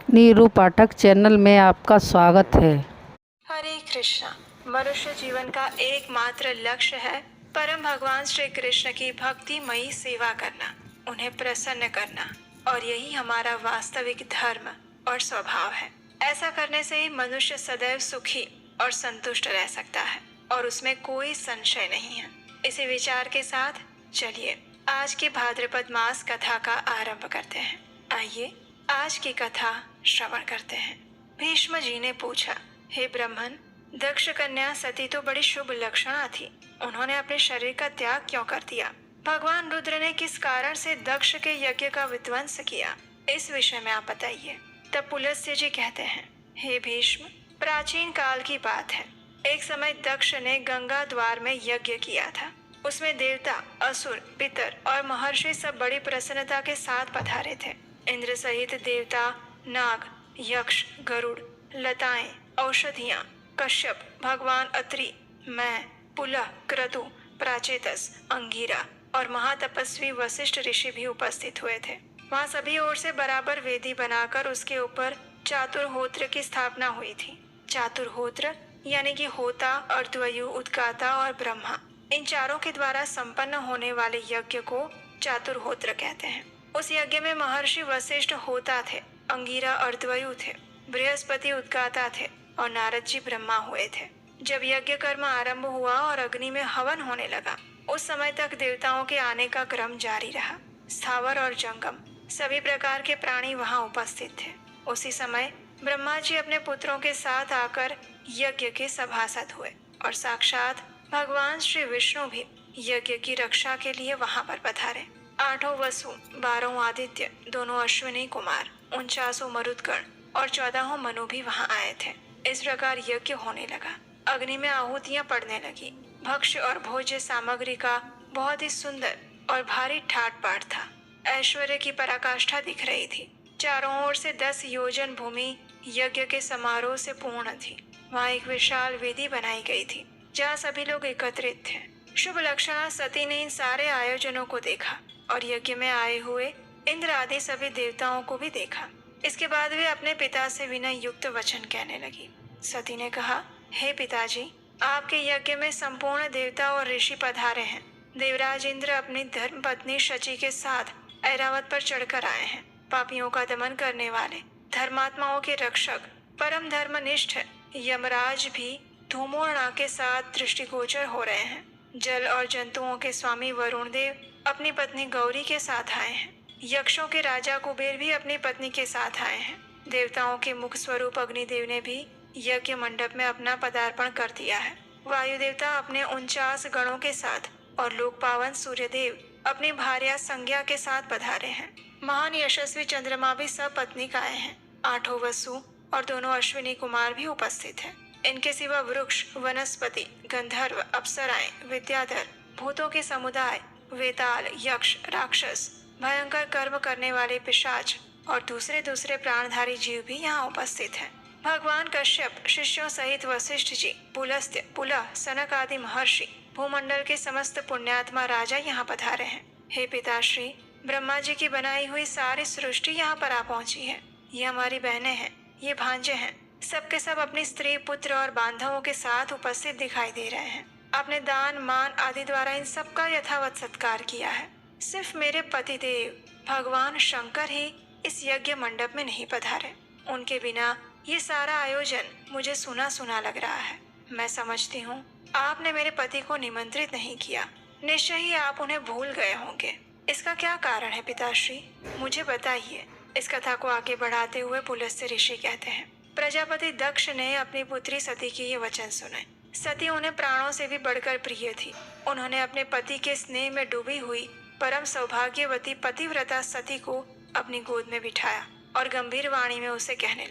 नीरू पाठक channel में आपका स्वागत है। हरे कृष्णा। मनुष्य जीवन का एकमात्र लक्ष्य है परम भगवान श्री कृष्ण की भक्तिमयी सेवा करना, उन्हें प्रसन्न करना, और यही हमारा वास्तविक धर्म और स्वभाव है। ऐसा करने से ही मनुष्य सदैव सुखी और संतुष्ट रह सकता है और उसमें कोई संशय नहीं है। इसी विचार के साथ चलिए आज की भाद्रपद मास कथा का आरंभ करते हैं। आइए आज की कथा श्रवण करते हैं। भीष्म जी ने पूछा, हे ब्राह्मण, दक्ष कन्या सती तो बड़ी शुभ लक्षणा थी, उन्होंने अपने शरीर का त्याग क्यों कर दिया? भगवान रुद्र ने किस कारण से दक्ष के यज्ञ का विध्वंस किया? इस विषय में आप बताइए। तब पुलस्त्य जी कहते हैं, हे भीष्म, प्राचीन काल की बात है। एक समय दक्ष ने गंगा द्वार में यज्ञ किया था। उसमें देवता, असुर, पितर और महर्षि सब बड़ी प्रसन्नता के साथ पधारे थे। इंद्र सहित देवता, नाग, यक्ष, गरुड़, लताएं, औषधियां, कश्यप, भगवान अत्रि, मैं, पुलह, क्रतु, प्राचेतस, अंगीरा और महातपस्वी वशिष्ठ ऋषि भी उपस्थित हुए थे। वहाँ सभी ओर से बराबर वेदी बनाकर उसके ऊपर चातुर्होत्र की स्थापना हुई थी। चातुर्होत्र यानी कि होता, अर्द्वयु, उद्गाता और ब्रह्मा, इन चारों के द्वारा संपन्न होने वाले यज्ञ को चातुर्होत्र कहते हैं। उस यज्ञ में महर्षि वशिष्ठ होता थे, अंगीरा अर्द्वयु थे, बृहस्पति उद्गाता थे और नारद जी ब्रह्मा हुए थे। जब यज्ञ कर्म आरंभ हुआ और अग्नि में हवन होने लगा, उस समय तक देवताओं के आने का क्रम जारी रहा। स्थावर और जंगम सभी प्रकार के प्राणी वहां उपस्थित थे। उसी समय ब्रह्मा जी अपने पुत्रों के साथ आकर यज्ञ के सभासद हुए और साक्षात भगवान श्री विष्णु भी यज्ञ की रक्षा के लिए वहां पर पधारे। 8 वसु, 12 आदित्य, 2 अश्विनी कुमार, 49 मरुदगण और 14 मनु भी वहां आए थे। इस प्रकार यज्ञ होने लगा। अग्नि में आहुतियां पड़ने लगी। भक्ष्य और भोज्य सामग्री का बहुत ही सुंदर और भारी ठाट बाट था। ऐश्वर्य की पराकाष्ठा दिख रही थी। चारों ओर से 10 योजन भूमि यज्ञ के समारोह से पूर्ण थी। वहाँ एक विशाल वेदी बनाई गई थी जहाँ सभी लोग एकत्रित थे। शुभ लक्षणा सती ने इन सारे आयोजनों को देखा और यज्ञ में आए हुए इंद्र आदि सभी देवताओं को भी देखा। इसके बाद वे अपने पिता से विनय युक्त वचन कहने लगी। सती ने कहा, हे पिताजी, आपके यज्ञ में संपूर्ण देवता और ऋषि पधारे हैं। देवराज इंद्र अपनी धर्म पत्नी शची के साथ ऐरावत पर चढ़कर आए हैं। पापियों का दमन करने वाले, धर्मात्माओं के रक्षक, परम धर्मनिष्ठ यमराज भी धूमोर्णा के साथ दृष्टिगोचर हो रहे हैं। जल और जंतुओं के स्वामी वरुण देव अपनी पत्नी गौरी के साथ आए हैं। यक्षों के राजा कुबेर भी अपनी पत्नी के साथ आए हैं। देवताओं के मुख स्वरूप अग्निदेव ने भी यज्ञ मंडप में अपना पदार्पण कर दिया है। वायु देवता अपने 49 गणों के साथ और लोक पावन सूर्यदेव अपनी भार्या संज्ञा के साथ पधारे हैं। महान यशस्वी चंद्रमा भी सब पत्नी आए हैं। 8 वसु और 2 अश्विनी कुमार भी उपस्थित हैं। इनके सिवा वृक्ष, वनस्पति, गंधर्व, अप्सराएं, विद्याधर, भूतों के समुदाय, वेताल, यक्ष, राक्षस, भयंकर कर्म करने वाले पिशाच और दूसरे प्राणधारी जीव भी यहाँ उपस्थित हैं। भगवान कश्यप शिष्यों सहित वशिष्ठ जी, पुलस्त्य, पुलह, सनक आदि महर्षि, भूमंडल के समस्त पुण्यात्मा राजा यहाँ पधारे हैं। हे पिताश्री, ब्रह्मा जी की बनाई हुई सारी सृष्टि यहाँ पर आ पहुंची है। ये हमारी बहनें हैं, ये भांजे हैं, सबके सब अपनी स्त्री, पुत्र और बांधवों के साथ उपस्थित दिखाई दे रहे हैं। आपने दान, मान आदि द्वारा इन सबका यथावत सत्कार किया है। सिर्फ मेरे पतिदेव भगवान शंकर ही इस यज्ञ मंडप में नहीं पधारे। उनके बिना ये सारा आयोजन मुझे सुना सुना लग रहा है। मैं समझती हूँ आपने मेरे पति को निमंत्रित नहीं किया। निश्चय ही आप उन्हें भूल गए होंगे। इसका क्या कारण है पिताश्री, मुझे बताइए। इस कथा को आगे बढ़ाते हुए पुलस्त्य ऋषि कहते हैं, प्रजापति दक्ष ने अपनी पुत्री सती के ये वचन सुने। सती उन्हें प्राणों से भी बढ़कर प्रिय थी। उन्होंने अपने पति के स्नेह में डूबी हुई परम सौभाग्यवती पतिव्रता सती को अपनी गोद में बिठाया और गंभीर वाणी में उससे कहने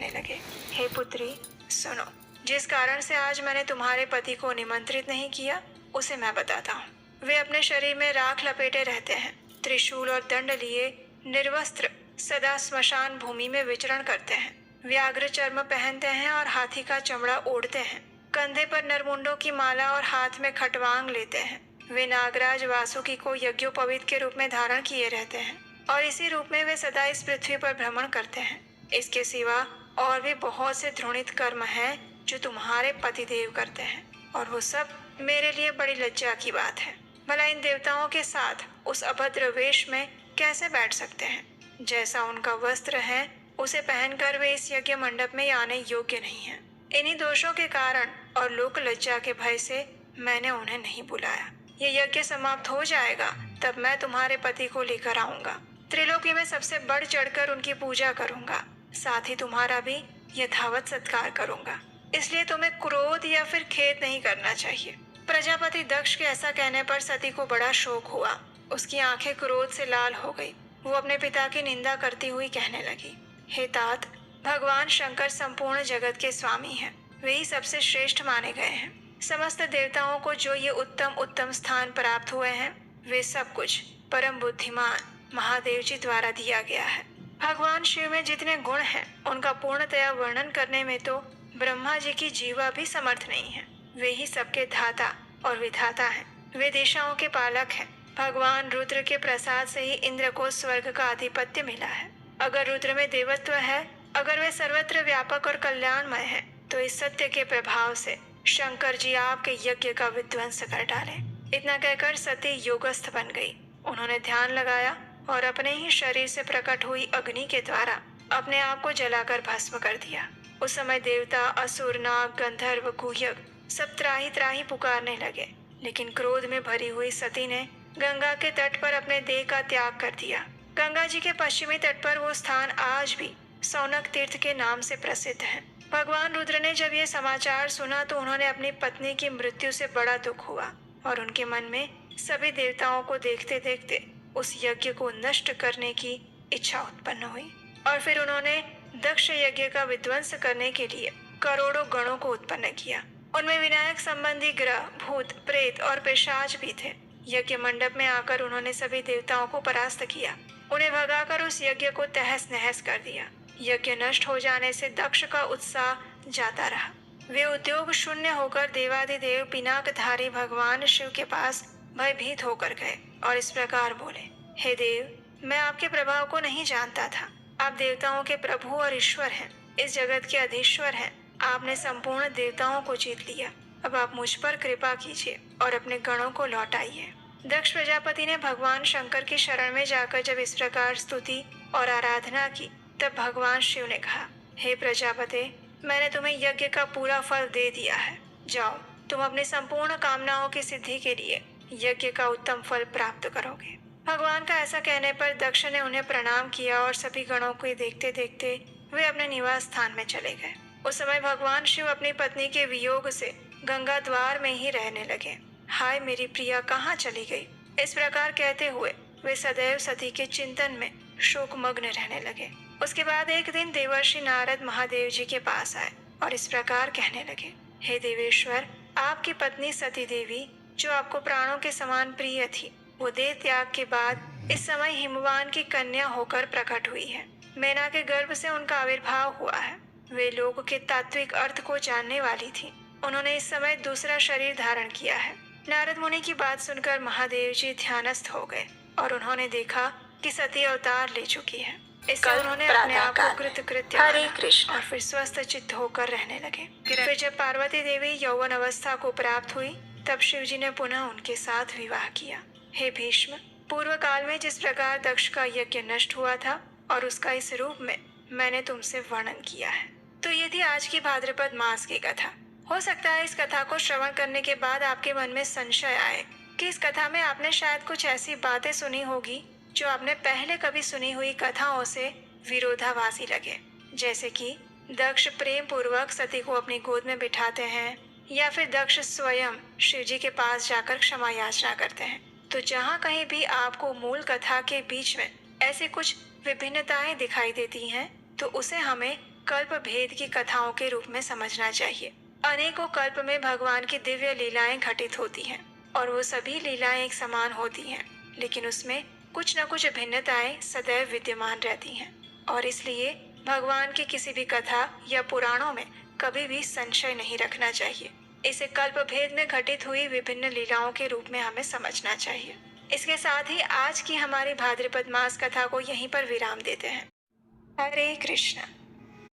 लगे, हे पुत्री, सुनो, जिस कारण से आज मैंने तुम्हारे पति को निमंत्रित नहीं किया उसे मैं बताता हूँ। वे अपने शरीर में राख लपेटे रहते हैं, त्रिशूल और दंड लिए निर्वस्त्र सदा स्मशान भूमि में विचरण करते हैं। व्याघ्र चर्म पहनते हैं और हाथी का चमड़ा ओढ़ते हैं। कंधे पर नरमुंडों की माला और हाथ में खटवांग लेते हैं। वे नागराज वासुकी को यज्ञोपवीत के रूप में धारण किए रहते हैं। और इसी रूप में वे सदा इस पृथ्वी पर भ्रमण करते हैं। इसके सिवा और भी बहुत से घृणित कर्म हैं जो तुम्हारे पतिदेव करते हैं, और वो सब मेरे लिए बड़ी लज्जा की बात है। भला इन देवताओं के साथ उस अभद्र वेश में कैसे बैठ सकते हैं? जैसा उनका वस्त्र है उसे पहनकर वे इस यज्ञ मंडप में आने योग्य नहीं हैं। इन्हीं दोषों के कारण और लोक लज्जा के भय से मैंने उन्हें नहीं बुलाया। ये यज्ञ समाप्त हो जाएगा तब मैं तुम्हारे पति को लेकर आऊंगा। त्रिलोकी में सबसे बढ़ चढ़कर उनकी पूजा करूंगा, साथ ही तुम्हारा भी यथावत सत्कार करूंगा। इसलिए तुम्हें क्रोध या फिर खेद नहीं करना चाहिए। प्रजापति दक्ष के ऐसा कहने पर सती को बड़ा शोक हुआ। उसकी आंखें क्रोध से लाल हो गई। वो अपने पिता की निंदा करती हुई कहने लगी, हे तात, भगवान शंकर संपूर्ण जगत के स्वामी हैं। वे ही सबसे श्रेष्ठ माने गए हैं। समस्त देवताओं को जो ये उत्तम उत्तम स्थान प्राप्त हुए हैं, वे सब कुछ परम बुद्धिमान महादेव जी द्वारा दिया गया है। भगवान शिव में जितने गुण हैं, उनका पूर्णतया वर्णन करने में तो ब्रह्मा जी की जीवा भी समर्थ नहीं है। वे ही सबके धाता और विधाता हैं। वे दिशाओं के पालक हैं। भगवान रुद्र के प्रसाद से ही इंद्र को स्वर्ग का आधिपत्य मिला है। अगर रुद्र में देवत्व है, अगर वे सर्वत्र व्यापक और कल्याणमय हैं, तो इस सत्य के प्रभाव से शंकर जी आपके यज्ञ का विध्वंस कर डाले। इतना कहकर सती योगस्थ बन गई। उन्होंने ध्यान लगाया और अपने ही शरीर से प्रकट हुई अग्नि के द्वारा अपने आप को जलाकर भस्म कर दिया। उस समय देवता, असुर, नाग, गंधर्व, गुह्यक सब त्राही त्राही पुकारने लगे, लेकिन क्रोध में भरी हुई सती ने गंगा के तट पर अपने देह का त्याग कर दिया। गंगा जी के पश्चिमी तट पर वो स्थान आज भी सौनक तीर्थ के नाम से प्रसिद्ध है। भगवान रुद्र ने जब ये समाचार सुना तो उन्होंने अपनी पत्नी की मृत्यु से बड़ा दुख हुआ और उनके मन में सभी देवताओं को देखते देखते उस यज्ञ को नष्ट करने की इच्छा उत्पन्न हुई। और फिर उन्होंने दक्ष यज्ञ का विध्वंस करने के लिए करोड़ों गणों को उत्पन्न किया। उनमें विनायक संबंधी ग्रह, भूत, प्रेत और पिशाच भी थे। यज्ञ मंडप में आकर उन्होंने सभी देवताओं को परास्त किया। उन्हें भगाकर उस यज्ञ को तहस नहस कर दिया। यज्ञ नष्ट हो जाने से दक्ष का उत्साह जाता रहा। वे उद्योग शून्य होकर देवादिदेव पिनाकधारी भगवान शिव के पास भयभीत होकर गए और इस प्रकार बोले, हे देव, मैं आपके प्रभाव को नहीं जानता था। आप देवताओं के प्रभु और ईश्वर हैं, इस जगत के अधीश्वर हैं। आपने संपूर्ण देवताओं को जीत लिया। अब आप मुझ पर कृपा कीजिए और अपने गणों को लौटाइए। दक्ष प्रजापति ने भगवान शंकर की शरण में जाकर जब इस प्रकार स्तुति और आराधना की, तब भगवान शिव ने कहा, हे प्रजापति, मैंने तुम्हें यज्ञ का पूरा फल दे दिया है। जाओ, तुम अपनी संपूर्ण कामनाओं की सिद्धि के लिए यज्ञ का उत्तम फल प्राप्त करोगे। भगवान का ऐसा कहने पर दक्ष ने उन्हें प्रणाम किया और सभी गणों को देखते देखते वे अपने निवास स्थान में चले गए। उस समय भगवान शिव अपनी पत्नी के वियोग से गंगा द्वार में ही रहने लगे। हाय मेरी प्रिया कहाँ चली गई? इस प्रकार कहते हुए वे सदैव सती के चिंतन में शोकमग्न रहने लगे। उसके बाद एक दिन देवर्षि नारद महादेव जी के पास आए और इस प्रकार कहने लगे, हे देवेश्वर, आपकी पत्नी सती देवी जो आपको प्राणों के समान प्रिय थी, वो देह त्याग के बाद इस समय हिमवान की कन्या होकर प्रकट हुई है। मैना के गर्भ से उनका आविर्भाव हुआ है। वे लोग के तात्विक अर्थ को जानने वाली थी। उन्होंने इस समय दूसरा शरीर धारण किया है। नारद मुनि की बात सुनकर महादेव जी ध्यानस्थ हो गए और उन्होंने देखा कि सती अवतार ले चुकी है। इससे उन्होंने अपने आप को कृतकृत्य माना और फिर स्वस्थ चित्त होकर रहने लगे। फिर जब पार्वती देवी यौवन अवस्था को प्राप्त हुई, तब शिव जी ने पुनः उनके साथ विवाह किया। हे भीष्म, पूर्व काल में जिस प्रकार दक्ष का यज्ञ नष्ट हुआ था और उसका इस रूप में मैंने तुमसे वर्णन किया है। तो ये थी आज की भाद्रपद मास की कथा। हो सकता है इस कथा को श्रवण करने के बाद आपके मन में संशय आए कि इस कथा में आपने शायद कुछ ऐसी बातें सुनी होगी जो आपने पहले कभी सुनी हुई कथाओं से विरोधाभासी लगे, जैसे कि दक्ष प्रेम पूर्वक सती को अपनी गोद में बिठाते हैं या फिर दक्ष स्वयं शिव जी के पास जाकर क्षमा याचना करते हैं। तो जहाँ कहीं भी आपको मूल कथा के बीच में ऐसी कुछ विभिन्नताएं दिखाई देती हैं, तो उसे हमें कल्प भेद की कथाओं के रूप में समझना चाहिए। अनेकों कल्प में भगवान की दिव्य लीलाएं घटित होती हैं और वो सभी लीलाएं एक समान होती हैं, लेकिन उसमें कुछ न कुछ भिन्नताएं सदैव विद्यमान रहती हैं और इसलिए भगवान की किसी भी कथा या पुराणों में कभी भी संशय नहीं रखना चाहिए। इसे कल्प भेद में घटित हुई विभिन्न लीलाओं के रूप में हमें समझना चाहिए। इसके साथ ही आज की हमारी भाद्रपद मास कथा को यहीं पर विराम देते हैं। हरे कृष्ण।